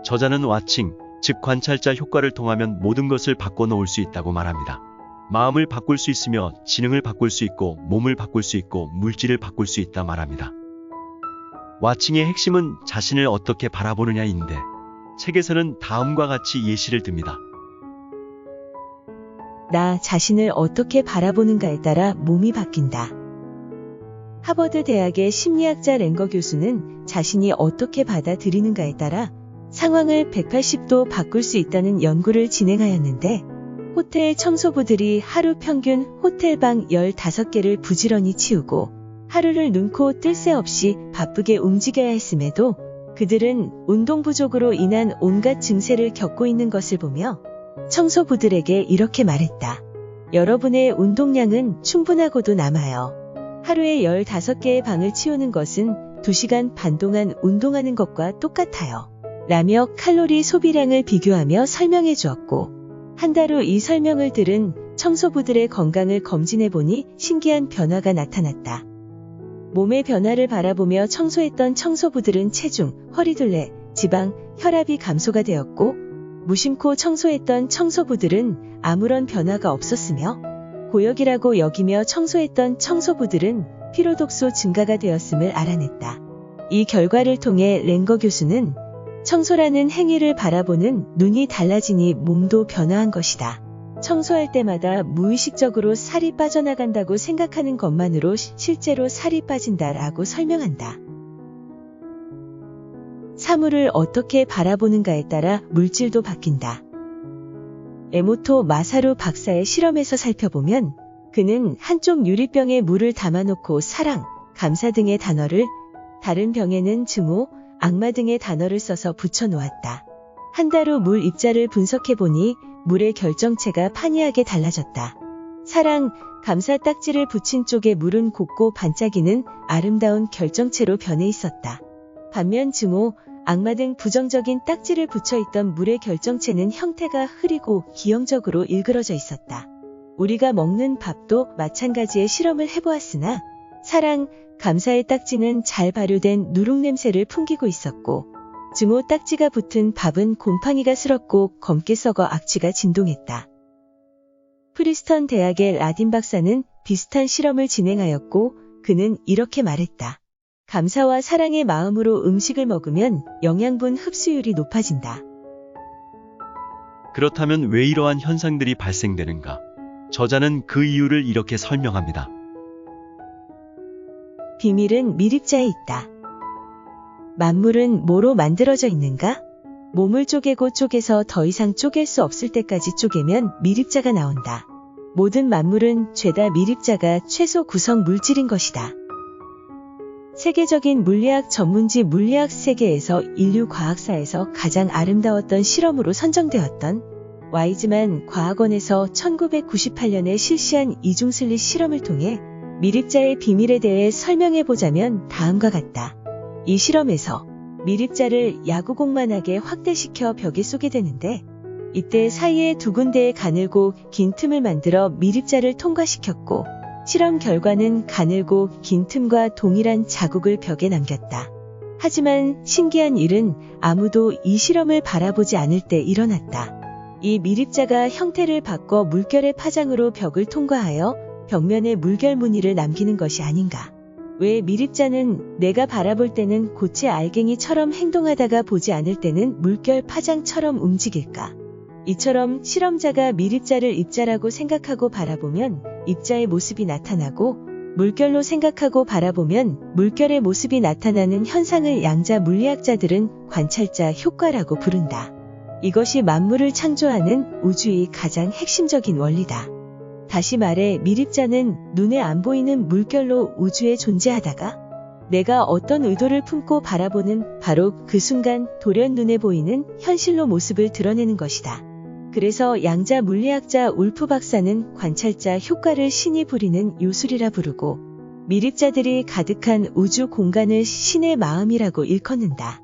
저자는 와칭, 즉 관찰자 효과를 통하면 모든 것을 바꿔놓을 수 있다고 말합니다. 마음을 바꿀 수 있으며 지능을 바꿀 수 있고 몸을 바꿀 수 있고 물질을 바꿀 수 있다 말합니다. 와칭의 핵심은 자신을 어떻게 바라보느냐인데 책에서는 다음과 같이 예시를 듭니다. 나 자신을 어떻게 바라보는가에 따라 몸이 바뀐다. 하버드 대학의 심리학자 랭거 교수는 자신이 어떻게 받아들이는가에 따라 상황을 180도 바꿀 수 있다는 연구를 진행하였는데 호텔 청소부들이 하루 평균 호텔방 15개를 부지런히 치우고 하루를 눈코 뜰 새 없이 바쁘게 움직여야 했음에도 그들은 운동 부족으로 인한 온갖 증세를 겪고 있는 것을 보며 청소부들에게 이렇게 말했다. 여러분의 운동량은 충분하고도 남아요. 하루에 15개의 방을 치우는 것은 2시간 반 동안 운동하는 것과 똑같아요. 라며 칼로리 소비량을 비교하며 설명해 주었고 한 달 후 이 설명을 들은 청소부들의 건강을 검진해보니 신기한 변화가 나타났다. 몸의 변화를 바라보며 청소했던 청소부들은 체중, 허리둘레, 지방, 혈압이 감소가 되었고 무심코 청소했던 청소부들은 아무런 변화가 없었으며 고역이라고 여기며 청소했던 청소부들은 피로독소 증가가 되었음을 알아냈다. 이 결과를 통해 랭거 교수는 청소라는 행위를 바라보는 눈이 달라지니 몸도 변화한 것이다. 청소할 때마다 무의식적으로 살이 빠져나간다고 생각하는 것만으로 실제로 살이 빠진다라고 설명한다. 사물을 어떻게 바라보는가에 따라 물질도 바뀐다. 에모토 마사루 박사의 실험에서 살펴보면 그는 한쪽 유리병에 물을 담아놓고 사랑, 감사 등의 단어를, 다른 병에는 증오, 악마 등의 단어를 써서 붙여놓았다. 한 달 후 물 입자를 분석해보니 물의 결정체가 판이하게 달라졌다. 사랑, 감사 딱지를 붙인 쪽에 물은 곱고 반짝이는 아름다운 결정체로 변해 있었다. 반면 증오, 악마 등 부정적인 딱지를 붙여있던 물의 결정체는 형태가 흐리고 기형적으로 일그러져 있었다. 우리가 먹는 밥도 마찬가지의 실험을 해보았으나 사랑, 감사의 딱지는 잘 발효된 누룩냄새를 풍기고 있었고 증오 딱지가 붙은 밥은 곰팡이가 슬었고 검게 썩어 악취가 진동했다. 프리스턴 대학의 라딘 박사는 비슷한 실험을 진행하였고 그는 이렇게 말했다. 감사와 사랑의 마음으로 음식을 먹으면 영양분 흡수율이 높아진다. 그렇다면 왜 이러한 현상들이 발생되는가? 저자는 그 이유를 이렇게 설명합니다. 비밀은 미립자에 있다. 만물은 뭐로 만들어져 있는가? 몸을 쪼개고 쪼개서 더 이상 쪼갤 수 없을 때까지 쪼개면 미립자가 나온다. 모든 만물은 죄다 미립자가 최소 구성 물질인 것이다. 세계적인 물리학 전문지 물리학 세계에서 인류 과학사에서 가장 아름다웠던 실험으로 선정되었던 와이즈만 과학원에서 1998년에 실시한 이중슬릿 실험을 통해 미립자의 비밀에 대해 설명해보자면 다음과 같다. 이 실험에서 미립자를 야구공만하게 확대시켜 벽에 쏘게 되는데 이때 사이에 두 군데의 가늘고 긴 틈을 만들어 미립자를 통과시켰고 실험 결과는 가늘고 긴 틈과 동일한 자국을 벽에 남겼다. 하지만 신기한 일은 아무도 이 실험을 바라보지 않을 때 일어났다. 이 미립자가 형태를 바꿔 물결의 파장으로 벽을 통과하여 벽면에 물결 무늬를 남기는 것이 아닌가. 왜 미립자는 내가 바라볼 때는 고체 알갱이처럼 행동하다가 보지 않을 때는 물결 파장처럼 움직일까? 이처럼 실험자가 미립자를 입자라고 생각하고 바라보면 입자의 모습이 나타나고 물결로 생각하고 바라보면 물결의 모습이 나타나는 현상을 양자 물리학자들은 관찰자 효과라고 부른다. 이것이 만물을 창조하는 우주의 가장 핵심적인 원리다. 다시 말해 미립자는 눈에 안 보이는 물결로 우주에 존재하다가 내가 어떤 의도를 품고 바라보는 바로 그 순간 돌연 눈에 보이는 현실로 모습을 드러내는 것이다. 그래서 양자 물리학자 울프 박사는 관찰자 효과를 신이 부리는 요술이라 부르고 미립자들이 가득한 우주 공간을 신의 마음이라고 일컫는다.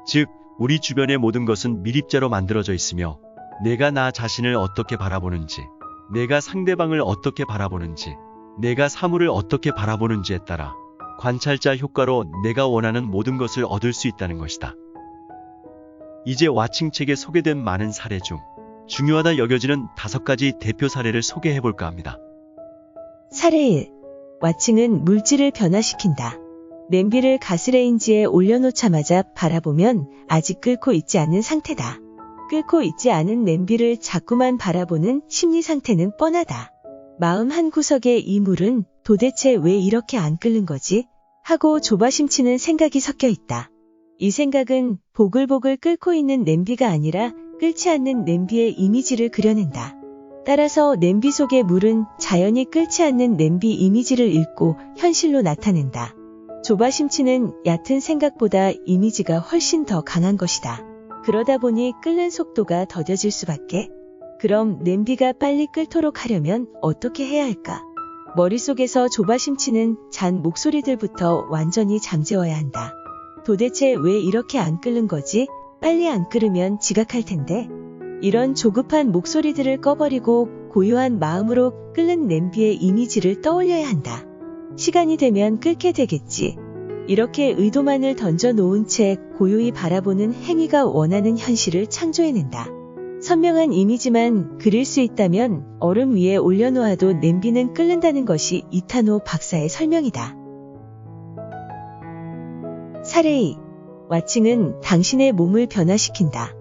즉, 우리 주변의 모든 것은 미립자로 만들어져 있으며 내가 나 자신을 어떻게 바라보는지, 내가 상대방을 어떻게 바라보는지, 내가 사물을 어떻게 바라보는지에 따라 관찰자 효과로 내가 원하는 모든 것을 얻을 수 있다는 것이다. 이제 와칭책에 소개된 많은 사례 중 중요하다 여겨지는 5가지 대표 사례를 소개해볼까 합니다. 사례 1. 와칭은 물질을 변화시킨다. 냄비를 가스레인지에 올려놓자마자 바라보면 아직 끓고 있지 않은 상태다. 끓고 있지 않은 냄비를 자꾸만 바라보는 심리 상태는 뻔하다. 마음 한구석에 이 물은 도대체 왜 이렇게 안 끓는 거지? 하고 조바심치는 생각이 섞여 있다. 이 생각은 보글보글 끓고 있는 냄비가 아니라 끓지 않는 냄비의 이미지를 그려낸다. 따라서 냄비 속의 물은 자연히 끓지 않는 냄비 이미지를 읽고 현실로 나타낸다. 조바심치는 얕은 생각보다 이미지가 훨씬 더 강한 것이다. 그러다 보니 끓는 속도가 더뎌질 수밖에. 그럼 냄비가 빨리 끓도록 하려면 어떻게 해야 할까? 머릿속에서 조바심치는 잔 목소리들부터 완전히 잠재워야 한다. 도대체 왜 이렇게 안 끓는 거지? 빨리 안 끓으면 지각할 텐데. 이런 조급한 목소리들을 꺼버리고 고요한 마음으로 끓는 냄비의 이미지를 떠올려야 한다. 시간이 되면 끓게 되겠지. 이렇게 의도만을 던져놓은 채 고요히 바라보는 행위가 원하는 현실을 창조해낸다. 선명한 이미지만 그릴 수 있다면 얼음 위에 올려놓아도 냄비는 끓는다는 것이 이타노 박사의 설명이다. 사례 2. 와칭은 당신의 몸을 변화시킨다.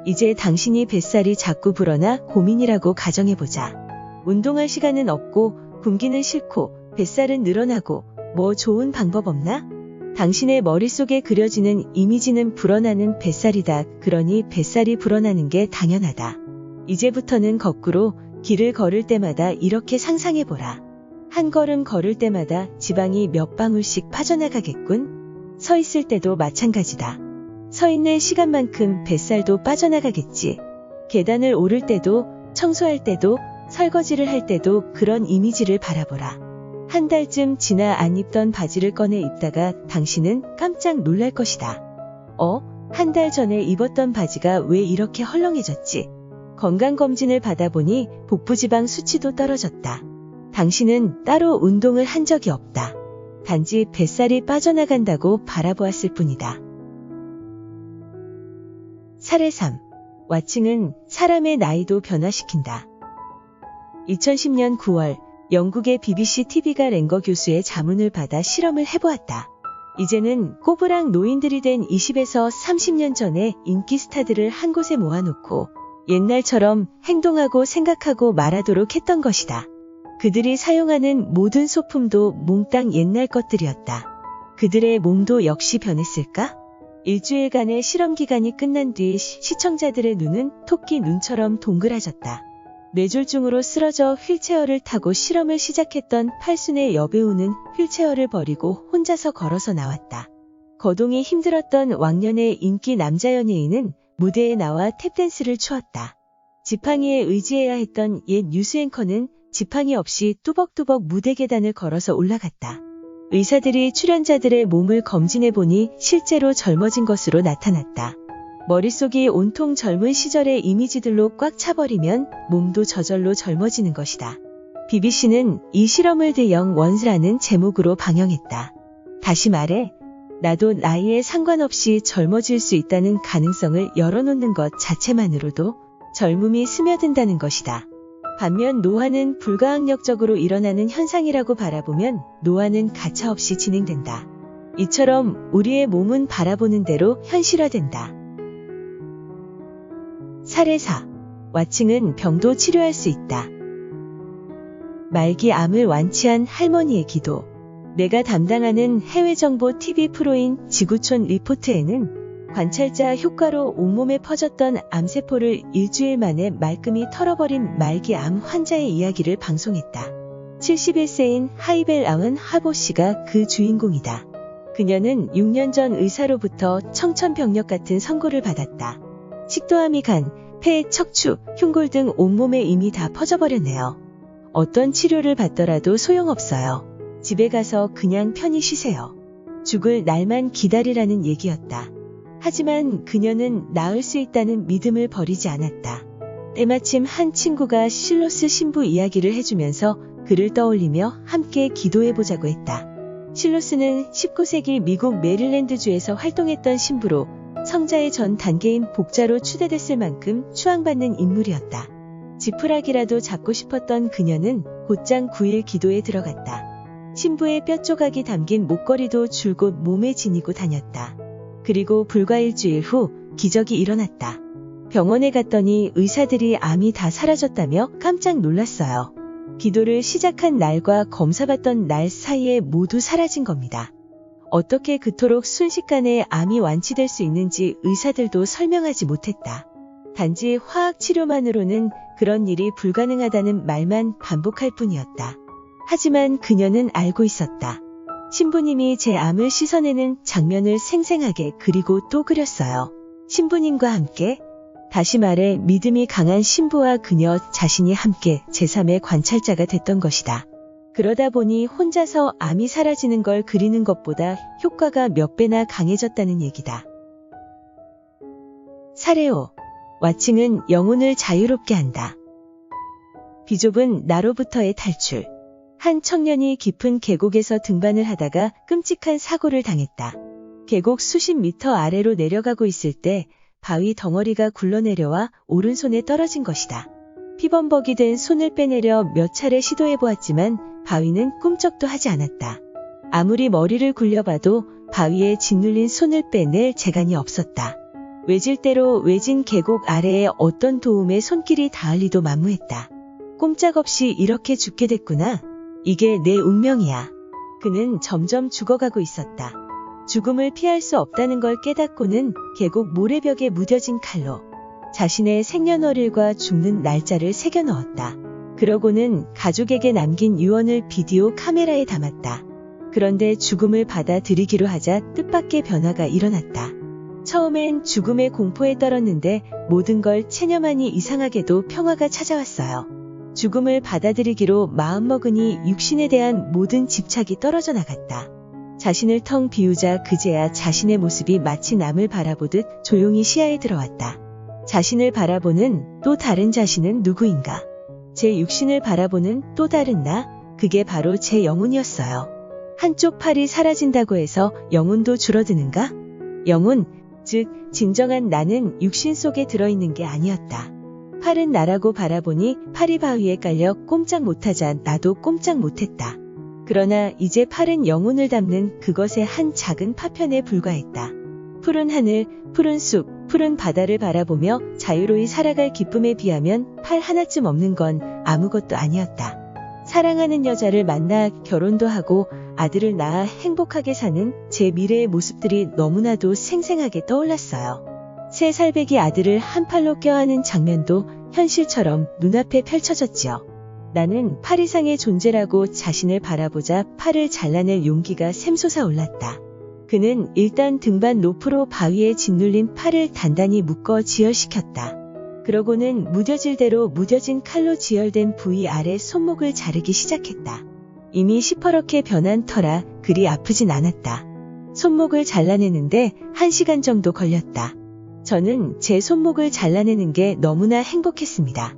이제 당신이 뱃살이 자꾸 불어나 고민이라고 가정해보자. 운동할 시간은 없고 굶기는 싫고 뱃살은 늘어나고 뭐 좋은 방법 없나? 당신의 머릿속에 그려지는 이미지는 불어나는 뱃살이다. 그러니 뱃살이 불어나는 게 당연하다. 이제부터는 거꾸로 길을 걸을 때마다 이렇게 상상해보라. 한 걸음 걸을 때마다 지방이 몇 방울씩 빠져나가겠군. 서 있을 때도 마찬가지다. 서 있는 시간만큼 뱃살도 빠져나가겠지. 계단을 오를 때도, 청소할 때도, 설거지를 할 때도 그런 이미지를 바라보라. 한 달쯤 지나 안 입던 바지를 꺼내 입다가 당신은 깜짝 놀랄 것이다. 한 달 전에 입었던 바지가 왜 이렇게 헐렁해졌지? 건강검진을 받아보니 복부지방 수치도 떨어졌다. 당신은 따로 운동을 한 적이 없다. 단지 뱃살이 빠져나간다고 바라보았을 뿐이다. 사례 3. 와칭은 사람의 나이도 변화시킨다. 2010년 9월 영국의 BBC TV가 랭거 교수의 자문을 받아 실험을 해보았다. 이제는 꼬부랑 노인들이 된 20에서 30년 전에 인기 스타들을 한 곳에 모아놓고 옛날처럼 행동하고 생각하고 말하도록 했던 것이다. 그들이 사용하는 모든 소품도 몽땅 옛날 것들이었다. 그들의 몸도 역시 변했을까? 일주일간의 실험 기간이 끝난 뒤 시청자들의 눈은 토끼 눈처럼 동그라졌다. 뇌졸중으로 쓰러져 휠체어를 타고 실험을 시작했던 팔순의 여배우는 휠체어를 버리고 혼자서 걸어서 나왔다. 거동이 힘들었던 왕년의 인기 남자 연예인은 무대에 나와 탭댄스를 추었다. 지팡이에 의지해야 했던 옛 뉴스 앵커는 지팡이 없이 뚜벅뚜벅 무대 계단을 걸어서 올라갔다. 의사들이 출연자들의 몸을 검진해보니 실제로 젊어진 것으로 나타났다. 머릿속이 온통 젊은 시절의 이미지들로 꽉 차버리면 몸도 저절로 젊어지는 것이다. BBC는 이 실험을 대영 원스라는 제목으로 방영했다. 다시 말해, 나도 나이에 상관없이 젊어질 수 있다는 가능성을 열어놓는 것 자체만으로도 젊음이 스며든다는 것이다. 반면 노화는 불가항력적으로 일어나는 현상이라고 바라보면 노화는 가차없이 진행된다. 이처럼 우리의 몸은 바라보는 대로 현실화된다. 사례 4. 와칭은 병도 치료할 수 있다. 말기 암을 완치한 할머니의 기도. 내가 담당하는 해외정보 TV 프로인 지구촌 리포트에는 관찰자 효과로 온몸에 퍼졌던 암세포를 일주일 만에 말끔히 털어버린 말기 암 환자의 이야기를 방송했다. 71세인 하이벨 아흔 하보 씨가 그 주인공이다. 그녀는 6년 전 의사로부터 청천벽력 같은 선고를 받았다. 식도암이 간, 폐, 척추, 흉골 등 온몸에 이미 다 퍼져버렸네요. 어떤 치료를 받더라도 소용없어요. 집에 가서 그냥 편히 쉬세요. 죽을 날만 기다리라는 얘기였다. 하지만 그녀는 나을 수 있다는 믿음을 버리지 않았다. 때마침 한 친구가 실로스 신부 이야기를 해주면서 그를 떠올리며 함께 기도해보자고 했다. 실로스는 19세기 미국 메릴랜드주에서 활동했던 신부로 성자의 전 단계인 복자로 추대됐을 만큼 추앙받는 인물이었다. 지푸라기라도 잡고 싶었던 그녀는 곧장 9일 기도에 들어갔다. 신부의 뼈 조각이 담긴 목걸이도 줄곧 몸에 지니고 다녔다. 그리고 불과 일주일 후 기적이 일어났다. 병원에 갔더니 의사들이 암이 다 사라졌다며 깜짝 놀랐어요. 기도를 시작한 날과 검사받던 날 사이에 모두 사라진 겁니다. 어떻게 그토록 순식간에 암이 완치될 수 있는지 의사들도 설명하지 못했다. 단지 화학 치료만으로는 그런 일이 불가능하다는 말만 반복할 뿐이었다. 하지만 그녀는 알고 있었다. 신부님이 제 암을 씻어내는 장면을 생생하게 그리고 또 그렸어요. 신부님과 함께, 다시 말해 믿음이 강한 신부와 그녀 자신이 함께 제3의 관찰자가 됐던 것이다. 그러다 보니 혼자서 암이 사라지는 걸 그리는 것보다 효과가 몇 배나 강해졌다는 얘기다. 사례5. 와칭은 영혼을 자유롭게 한다. 비좁은 나로부터의 탈출. 한 청년이 깊은 계곡에서 등반을 하다가 끔찍한 사고를 당했다. 계곡 수십 미터 아래로 내려가고 있을 때 바위 덩어리가 굴러내려와 오른손에 떨어진 것이다. 피범벅이 된 손을 빼내려 몇 차례 시도해보았지만 바위는 꿈쩍도 하지 않았다. 아무리 머리를 굴려봐도 바위에 짓눌린 손을 빼낼 재간이 없었다. 외질대로 외진 계곡 아래에 어떤 도움의 손길이 닿을 리도 만무했다. 꼼짝없이 이렇게 죽게 됐구나. 이게 내 운명이야. 그는 점점 죽어가고 있었다. 죽음을 피할 수 없다는 걸 깨닫고는 계곡 모래벽에 무뎌진 칼로 자신의 생년월일과 죽는 날짜를 새겨 넣었다. 그러고는 가족에게 남긴 유언을 비디오 카메라에 담았다. 그런데 죽음을 받아들이기로 하자 뜻밖의 변화가 일어났다. 처음엔 죽음의 공포에 떨었는데 모든 걸 체념하니 이상하게도 평화가 찾아왔어요. 죽음을 받아들이기로 마음먹으니 육신에 대한 모든 집착이 떨어져 나갔다. 자신을 텅 비우자 그제야 자신의 모습이 마치 남을 바라보듯 조용히 시야에 들어왔다. 자신을 바라보는 또 다른 자신은 누구인가? 제 육신을 바라보는 또 다른 나, 그게 바로 제 영혼이었어요. 한쪽 팔이 사라진다고 해서 영혼도 줄어드는가? 영혼, 즉 진정한 나는 육신 속에 들어있는 게 아니었다. 팔은 나라고 바라보니 팔이 바위에 깔려 꼼짝 못하자 나도 꼼짝 못했다. 그러나 이제 팔은 영혼을 담는 그것의 한 작은 파편에 불과했다. 푸른 하늘, 푸른 숲, 푸른 바다를 바라보며 자유로이 살아갈 기쁨에 비하면 팔 하나쯤 없는 건 아무것도 아니었다. 사랑하는 여자를 만나 결혼도 하고 아들을 낳아 행복하게 사는 제 미래의 모습들이 너무나도 생생하게 떠올랐어요. 세 살배기 아들을 한 팔로 껴안은 장면도 현실처럼 눈앞에 펼쳐졌지요. 나는 팔 이상의 존재라고 자신을 바라보자 팔을 잘라낼 용기가 샘솟아 올랐다. 그는 일단 등반 로프로 바위에 짓눌린 팔을 단단히 묶어 지혈시켰다. 그러고는 무뎌질 대로 무뎌진 칼로 지혈된 부위 아래 손목을 자르기 시작했다. 이미 시퍼렇게 변한 터라 그리 아프진 않았다. 손목을 잘라내는데 1시간 정도 걸렸다. 저는 제 손목을 잘라내는 게 너무나 행복했습니다.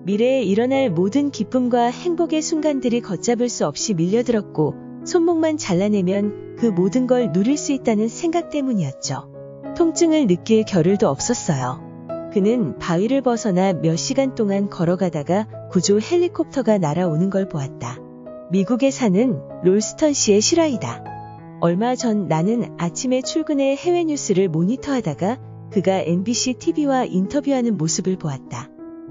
미래에 일어날 모든 기쁨과 행복의 순간들이 걷잡을 수 없이 밀려들었고 손목만 잘라내면 그 모든 걸 누릴 수 있다는 생각 때문이었죠. 통증을 느낄 겨를도 없었어요. 그는 바위를 벗어나 몇 시간 동안 걸어가다가 구조 헬리콥터가 날아오는 걸 보았다. 미국에 사는 롤스턴시의 실화이다. 얼마 전 나는 아침에 출근해 해외 뉴스를 모니터하다가 그가 MBC TV와 인터뷰하는 모습을 보았다.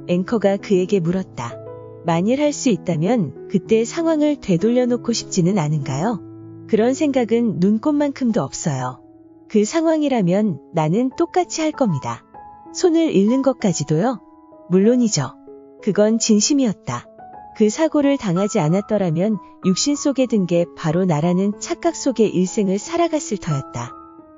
앵커가 그에게 물었다. 만일 할 수 있다면 그때 상황을 되돌려 놓고 싶지는 않은가요? 그런 생각은 눈꼽만큼도 없어요. 그 상황이라면 나는 똑같이 할 겁니다. 손을 잃는 것까지도요? 물론이죠. 그건 진심이었다. 그 사고를 당하지 않았더라면 육신 속에 든 게 바로 나라는 착각 속의 일생을 살아갔을 터였다.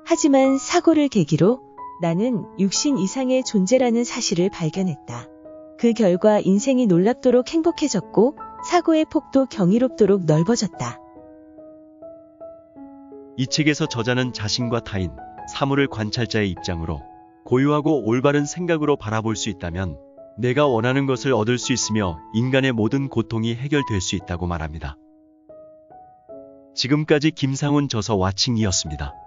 하지만 사고를 계기로 나는 육신 이상의 존재라는 사실을 발견했다. 그 결과 인생이 놀랍도록 행복해졌고 사고의 폭도 경이롭도록 넓어졌다. 이 책에서 저자는 자신과 타인, 사물을 관찰자의 입장으로 고유하고 올바른 생각으로 바라볼 수 있다면 내가 원하는 것을 얻을 수 있으며 인간의 모든 고통이 해결될 수 있다고 말합니다. 지금까지 김상훈 저서 와칭이었습니다.